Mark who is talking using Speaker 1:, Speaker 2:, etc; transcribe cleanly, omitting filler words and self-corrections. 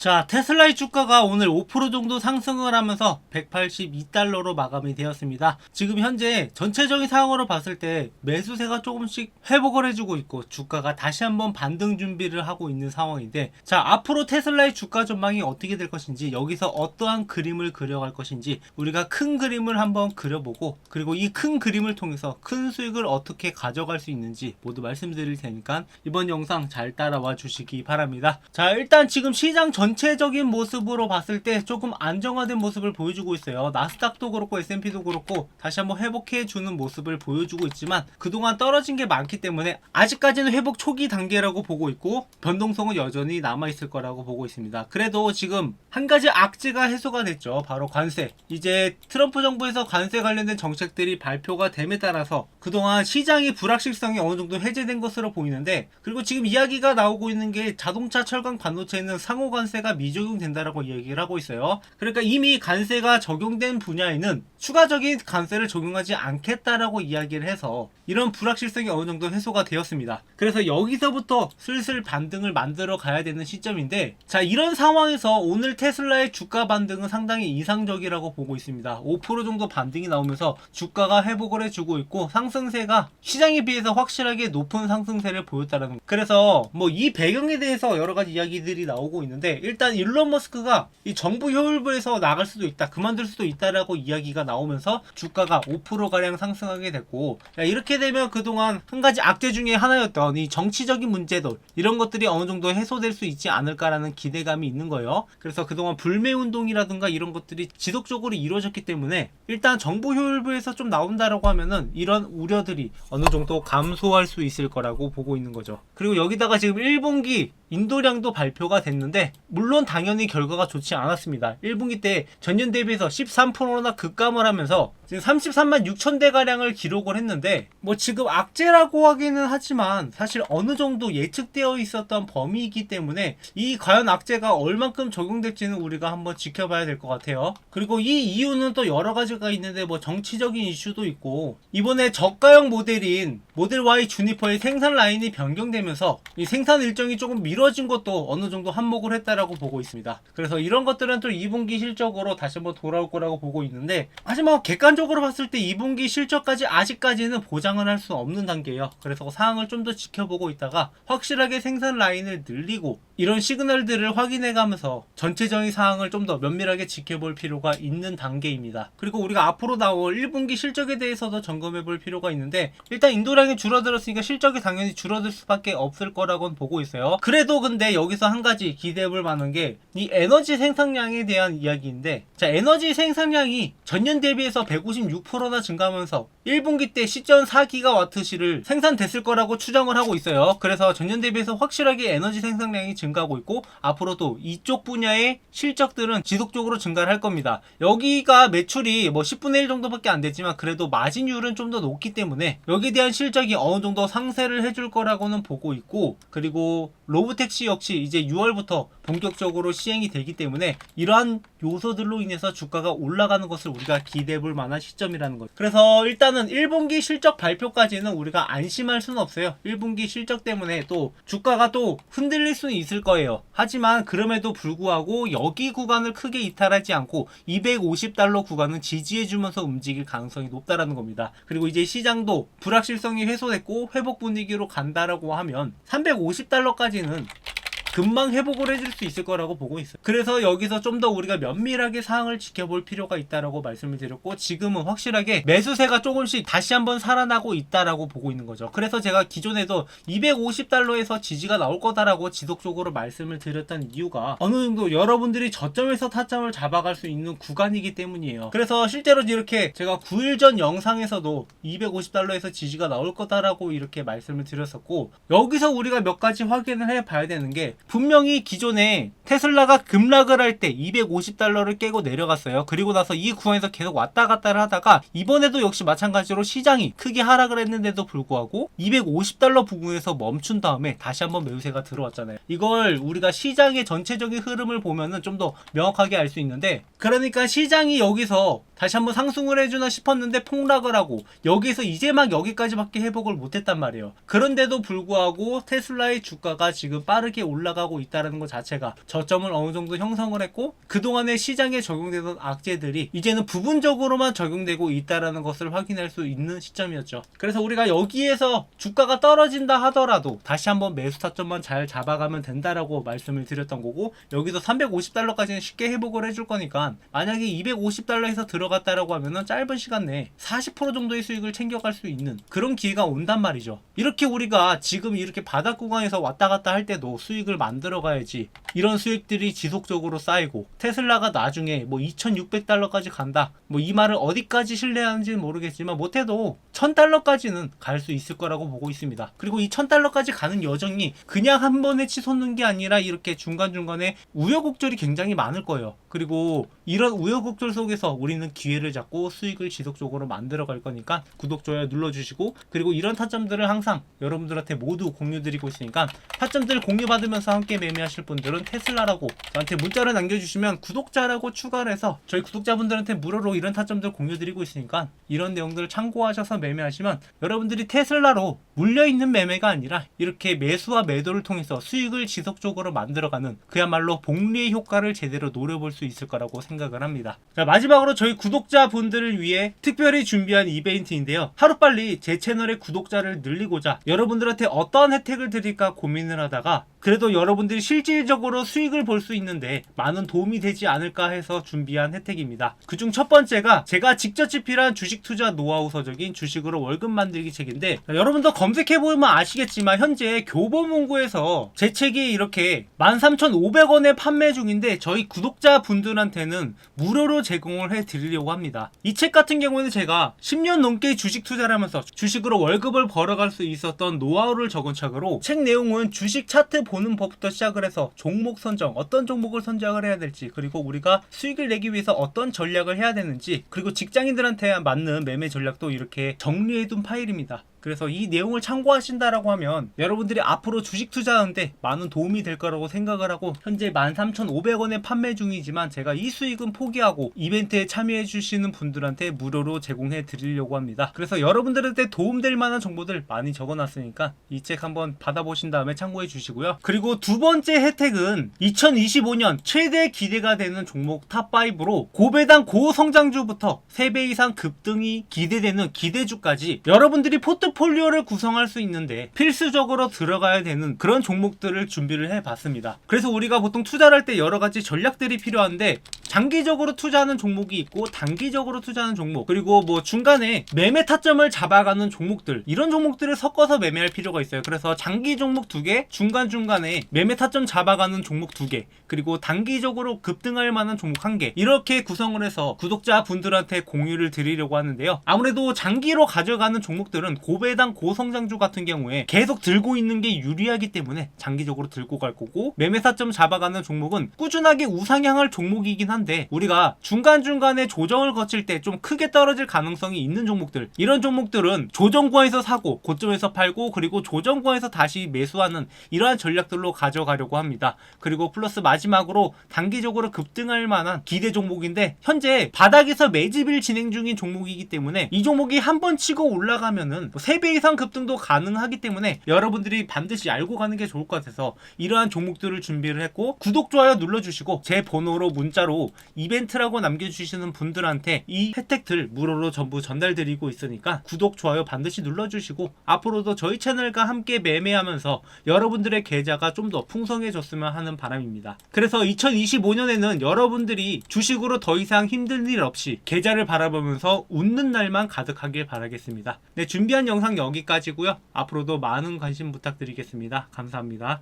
Speaker 1: 자, 테슬라의 주가가 오늘 5% 정도 상승을 하면서 182달러로 마감이 되었습니다. 지금 현재 전체적인 상황으로 봤을 때 매수세가 조금씩 회복을 해주고 있고 주가가 다시 한번 반등 준비를 하고 있는 상황인데, 자, 앞으로 테슬라의 주가 전망이 어떻게 될 것인지, 여기서 어떠한 그림을 그려갈 것인지 우리가 큰 그림을 한번 그려보고, 그리고 이 큰 그림을 통해서 큰 수익을 어떻게 가져갈 수 있는지 모두 말씀드릴 테니까 이번 영상 잘 따라와 주시기 바랍니다. 자, 일단 지금 시장 전체적인 모습으로 봤을 때 조금 안정화된 모습을 보여주고 있어요. 나스닥도 그렇고 S&P도 그렇고 다시 한번 회복해주는 모습을 보여주고 있지만 그동안 떨어진 게 많기 때문에 아직까지는 회복 초기 단계라고 보고 있고 변동성은 여전히 남아있을 거라고 보고 있습니다. 그래도 지금 한 가지 악재가 해소가 됐죠. 바로 관세. 이제 트럼프 정부에서 관세 관련된 정책들이 발표가 됨에 따라서 그동안 시장의 불확실성이 어느 정도 해제된 것으로 보이는데, 그리고 지금 이야기가 나오고 있는 게 자동차, 철강, 반도체는 상호 관세가 미적용된다라고 이야기를 하고 있어요. 그러니까 이미 관세가 적용된 분야에는 추가적인 관세를 적용하지 않겠다라고 이야기를 해서 이런 불확실성이 어느 정도 해소가 되었습니다. 그래서 여기서부터 슬슬 반등을 만들어 가야 되는 시점인데, 자, 이런 상황에서 오늘 테슬라의 주가 반등은 상당히 이상적이라고 보고 있습니다. 5% 정도 반등이 나오면서 주가가 회복을 해주고 있고 상승세가 시장에 비해서 확실하게 높은 상승세를 보였다라는 거. 그래서 뭐 이 배경에 대해서 여러 가지 이야기들이 나오고 있는데, 일단 일론 머스크가 이 정부 효율부에서 나갈 수도 있다, 그만둘 수도 있다라고 이야기가 나오면서 주가가 5%가량 상승하게 됐고, 이렇게 되면 그동안 한 가지 악재 중에 하나였던 이 정치적인 문제들, 이런 것들이 어느 정도 해소될 수 있지 않을까라는 기대감이 있는 거예요. 그래서 그동안 불매운동이라든가 이런 것들이 지속적으로 이루어졌기 때문에 일단 정부 효율부에서 좀 나온다라고 하면은 이런 우려들이 어느 정도 감소할 수 있을 거라고 보고 있는 거죠. 그리고 여기다가 지금 1분기 인도량도 발표가 됐는데 물론 당연히 결과가 좋지 않았습니다. 1분기 때 전년 대비해서 13%나 급감을 하면서 지금 33만 6천 대가량을 기록을 했는데, 뭐 지금 악재라고 하기는 하지만 사실 어느 정도 예측되어 있었던 범위이기 때문에 이 과연 악재가 얼만큼 적용될지는 우리가 한번 지켜봐야 될 것 같아요. 그리고 이 이유는 또 여러 가지가 있는데, 뭐 정치적인 이슈도 있고, 이번에 저가형 모델인 모델 Y 주니퍼의 생산 라인이 변경되면서 이 생산 일정이 조금 미뤄진 것도 어느 정도 한몫을 했다라고 보고 있습니다. 그래서 이런 것들은 또 2분기 실적으로 다시 한번 돌아올 거라고 보고 있는데, 하지만 객관적으로 봤을 때 2분기 실적까지 아직까지는 보장을 할 수 없는 단계예요. 그래서 상황을 좀 더 지켜보고 있다가 확실하게 생산 라인을 늘리고 이런 시그널들을 확인해 가면서 전체적인 상황을 좀 더 면밀하게 지켜볼 필요가 있는 단계입니다. 그리고 우리가 앞으로 나올 1분기 실적에 대해서도 점검해 볼 필요가 있는데, 일단 인도량이 줄어들었으니까 실적이 당연히 줄어들 수밖에 없을 거라고는 보고 있어요. 그래도 근데 여기서 한 가지 기대해 볼 만한 게 이 에너지 생산량에 대한 이야기인데, 자, 에너지 생산량이 전년 대비해서 156%나 증가하면서 1분기 때 10.4GWh를 생산됐을 거라고 추정을 하고 있어요. 그래서 전년 대비해서 확실하게 에너지 생산량이 증가하고 있고 앞으로도 이쪽 분야의 실적들은 지속적으로 증가를 할 겁니다. 여기가 매출이 뭐 10분의 1 정도밖에 안 되지만 그래도 마진율은 좀 더 높기 때문에 여기에 대한 실적이 어느 정도 상쇄를 해줄 거라고는 보고 있고, 그리고 로보택시 역시 이제 6월부터 본격적으로 시행이 되기 때문에 이러한 요소들로 인해서 주가가 올라가는 것을 우리가 기대해 볼 만한 시점이라는 거죠. 그래서 일단은 1분기 실적 발표까지는 우리가 안심할 수는 없어요. 1분기 실적 때문에 또 주가가 또 흔들릴 수는 있을 거예요. 하지만 그럼에도 불구하고 여기 구간을 크게 이탈하지 않고 250달러 구간은 지지해 주면서 움직일 가능성이 높다라는 겁니다. 그리고 이제 시장도 불확실성이 해소됐고 회복 분위기로 간다라고 하면 350달러까지는 금방 회복을 해줄 수 있을 거라고 보고 있어요. 그래서 여기서 좀 더 우리가 면밀하게 상황을 지켜볼 필요가 있다라고 말씀을 드렸고, 지금은 확실하게 매수세가 조금씩 다시 한번 살아나고 있다라고 보고 있는 거죠. 그래서 제가 기존에도 250달러에서 지지가 나올 거다라고 지속적으로 말씀을 드렸던 이유가 어느 정도 여러분들이 저점에서 타점을 잡아갈 수 있는 구간이기 때문이에요. 그래서 실제로 이렇게 제가 9일 전 영상에서도 250달러에서 지지가 나올 거다라고 이렇게 말씀을 드렸었고, 여기서 우리가 몇 가지 확인을 해봐야 되는 게, 분명히 기존에 테슬라가 급락을 할 때 250달러를 깨고 내려갔어요. 그리고 나서 이 구간에서 계속 왔다 갔다를 하다가 이번에도 역시 마찬가지로 시장이 크게 하락을 했는데도 불구하고 250달러 부근에서 멈춘 다음에 다시 한번 매수세가 들어왔잖아요. 이걸 우리가 시장의 전체적인 흐름을 보면은 좀 더 명확하게 알 수 있는데, 그러니까 시장이 여기서 다시 한번 상승을 해주나 싶었는데 폭락을 하고 여기서 이제 막 여기까지밖에 회복을 못했단 말이에요. 그런데도 불구하고 테슬라의 주가가 지금 빠르게 올라가고 있다는 것 자체가 저 저점을 어느 정도 형성을 했고 그동안에 시장에 적용되던 악재들이 이제는 부분적으로만 적용되고 있다라는 것을 확인할 수 있는 시점이었죠. 그래서 우리가 여기에서 주가가 떨어진다 하더라도 다시 한번 매수 타점만 잘 잡아가면 된다라고 말씀을 드렸던 거고, 여기서 350달러까지는 쉽게 회복을 해줄 거니까 만약에 250달러에서 들어갔다라고 하면은 짧은 시간 내에 40% 정도의 수익을 챙겨갈 수 있는 그런 기회가 온단 말이죠. 이렇게 우리가 지금 이렇게 바닥 구간에서 왔다 갔다 할 때도 수익을 만들어 가야지 이런 수익들이 지속적으로 쌓이고, 테슬라가 나중에 뭐 2600달러까지 간다, 뭐 이 말을 어디까지 신뢰하는지는 모르겠지만 못해도 1000달러까지는 갈 수 있을 거라고 보고 있습니다. 그리고 이 1000달러까지 가는 여정이 그냥 한 번에 치솟는 게 아니라 이렇게 중간중간에 우여곡절이 굉장히 많을 거예요. 그리고 이런 우여곡절 속에서 우리는 기회를 잡고 수익을 지속적으로 만들어 갈 거니까 구독, 좋아요 눌러주시고, 그리고 이런 타점들을 항상 여러분들한테 모두 공유드리고 있으니까 타점들 공유받으면서 함께 매매하실 분들은 테슬라라고 저한테 문자를 남겨주시면 구독자라고 추가를 해서 저희 구독자분들한테 무료로 이런 타점들 공유드리고 있으니까 이런 내용들을 참고하셔서 매매하시면 여러분들이 테슬라로 물려있는 매매가 아니라 이렇게 매수와 매도를 통해서 수익을 지속적으로 만들어가는 그야말로 복리의 효과를 제대로 노려볼 수 있을 거라고 생각을 합니다. 자, 마지막으로 저희 구독자분들을 위해 특별히 준비한 이벤트인데요. 하루빨리 제 채널의 구독자를 늘리고자 여러분들한테 어떤 혜택을 드릴까 고민을 하다가 그래도 여러분들이 실질적으로 수익을 볼 수 있는데 많은 도움이 되지 않을까 해서 준비한 혜택입니다. 그중 첫 번째가 제가 직접 집필한 주식 투자 노하우 서적인 주식으로 월급 만들기 책인데, 여러분도 검색해보면 아시겠지만 현재 교보문고에서 제 책이 이렇게 13,500원에 판매 중인데 저희 구독자분들한테는 무료로 제공을 해드리려고 합니다. 이 책 같은 경우에는 제가 10년 넘게 주식 투자를 하면서 주식으로 월급을 벌어갈 수 있었던 노하우를 적은 책으로, 책 내용은 주식 차트 보는 법부터 시작을 해서 종목 선정, 어떤 종목을 선정을 해야 될지, 그리고 우리가 수익을 내기 위해서 어떤 전략을 해야 되는지, 그리고 직장인들한테 맞는 매매 전략도 이렇게 정리해둔 파일입니다. 그래서 이 내용을 참고하신다라고 하면 여러분들이 앞으로 주식 투자하는데 많은 도움이 될 거라고 생각을 하고, 현재 13,500원에 판매 중이지만 제가 이 수익은 포기하고 이벤트에 참여해 주시는 분들한테 무료로 제공해 드리려고 합니다. 그래서 여러분들한테 도움될 만한 정보들 많이 적어놨으니까 이 책 한번 받아보신 다음에 참고해 주시고요. 그리고 두 번째 혜택은 2025년 최대 기대가 되는 종목 탑5로 고배당 고성장주부터 3배 이상 급등이 기대되는 기대주까지 여러분들이 포트폴리오를 구성할 수 있는데 필수적으로 들어가야 되는 그런 종목들을 준비를 해봤습니다. 그래서 우리가 보통 투자를 할 때 여러 가지 전략들이 필요한데, 장기적으로 투자하는 종목이 있고 단기적으로 투자하는 종목, 그리고 뭐 중간에 매매 타점을 잡아가는 종목들, 이런 종목들을 섞어서 매매할 필요가 있어요. 그래서 장기 종목 2개, 중간중간에 매매 타점 잡아가는 종목 2개, 그리고 단기적으로 급등할 만한 종목 1개, 이렇게 구성을 해서 구독자분들한테 공유를 드리려고 하는데요. 아무래도 장기로 가져가는 종목들은 고배당 고성장주 같은 경우에 계속 들고 있는 게 유리하기 때문에 장기적으로 들고 갈 거고, 매매 타점 잡아가는 종목은 꾸준하게 우상향할 종목이긴 한데 우리가 중간중간에 조정을 거칠 때 좀 크게 떨어질 가능성이 있는 종목들, 이런 종목들은 조정구에서 사고 고점에서 팔고 그리고 조정구에서 다시 매수하는 이러한 전략들로 가져가려고 합니다. 그리고 플러스 마지막으로 단기적으로 급등할 만한 기대 종목인데 현재 바닥에서 매집을 진행 중인 종목이기 때문에 이 종목이 한번 치고 올라가면은 3배 이상 급등도 가능하기 때문에 여러분들이 반드시 알고 가는 게 좋을 것 같아서 이러한 종목들을 준비를 했고, 구독, 좋아요 눌러주시고 제 번호로 문자로 이벤트라고 남겨주시는 분들한테 이 혜택들 무료로 전부 전달드리고 있으니까 구독, 좋아요 반드시 눌러주시고 앞으로도 저희 채널과 함께 매매하면서 여러분들의 계좌가 좀 더 풍성해졌으면 하는 바람입니다. 그래서 2025년에는 여러분들이 주식으로 더 이상 힘든 일 없이 계좌를 바라보면서 웃는 날만 가득하길 바라겠습니다. 네, 준비한 영상 여기까지고요. 앞으로도 많은 관심 부탁드리겠습니다. 감사합니다.